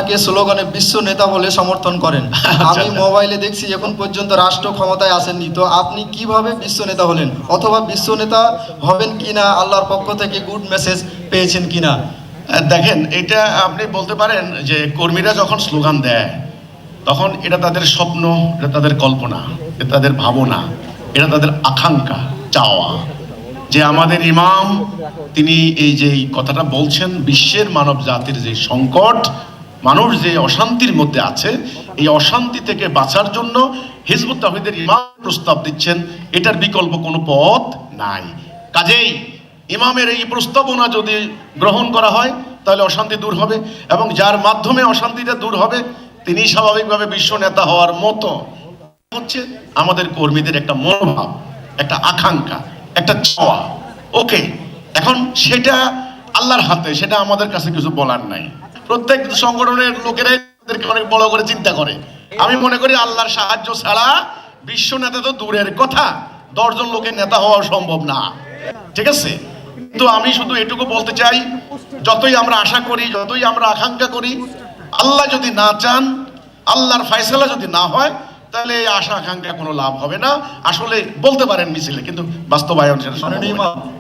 আপনাকে স্লোগানে বিশ্ব নেতা বলে সমর্থন করেন। আমি মোবাইলে দেখছি এখন পর্যন্ত রাষ্ট্র ক্ষমতায় আসেননি, তো আপনি কিভাবে বিশ্ব নেতা হলেন, অথবা বিশ্ব নেতা হবেন কিনা, আল্লাহর পক্ষ থেকে গুড মেসেজ পেয়েছেন কিনা? দেখেন, এটা আপনি বলতে পারেন যে কর্মীরা যখন স্লোগান দেয় তখন এটা তাদের স্বপ্ন, এটা তাদের কল্পনা, এটা তাদের ভাবনা, এটা তাদের আকাঙ্ক্ষা, চাওয়া যে আমাদের ইমাম তিনি এই যে কথাটা বলছেন, বিশ্বের মানব জাতির যে সংকট, মানুষ যে অশান্তির মধ্যে আছে, এই অশান্তি থেকে বাঁচার জন্য হিজবুত তাওহীদের ইমাম প্রস্তাব দিচ্ছেন, এটার বিকল্প কোনো পথ নাই। কাজেই ইমামের এই প্রস্তাবনা যদি গ্রহণ করা হয় তাহলে অশান্তি দূর হবে, এবং যার মাধ্যমে অশান্তিটা দূর হবে তিনি স্বাভাবিকভাবে বিশ্ব নেতা হওয়ার মতো। হচ্ছে আমাদের কর্মীদের একটা মনোভাব, একটা আকাঙ্ক্ষা, একটা চাওয়া। ওকে, এখন সেটা আল্লাহর হাতে, সেটা আমাদের কাছে কিছু বলার নাই। প্রত্যেক সংগঠনের লোকেরাই তাদেরকে অনেক বড় করে চিন্তা করে। আমি মনে করি আল্লাহর সাহায্য ছাড়া বিশ্ব নেতা তো দূরের কথা, 10 জন লোকের নেতা হওয়া সম্ভব না, ঠিক আছে? কিন্তু আমি শুধু এটুকু বলতে চাই, যতই আমরা আশা করি, যতই আমরা আকাঙ্ক্ষা করি, আল্লাহ যদি না চান, আল্লাহর ফয়সালা যদি না হয়, তাহলে এই আশা আকাঙ্ক্ষা কোনো লাভ হবে না। আসলে বলতে পারেন মিছিলে, কিন্তু বাস্তবায়ন সেটা সম্ভব হবে না।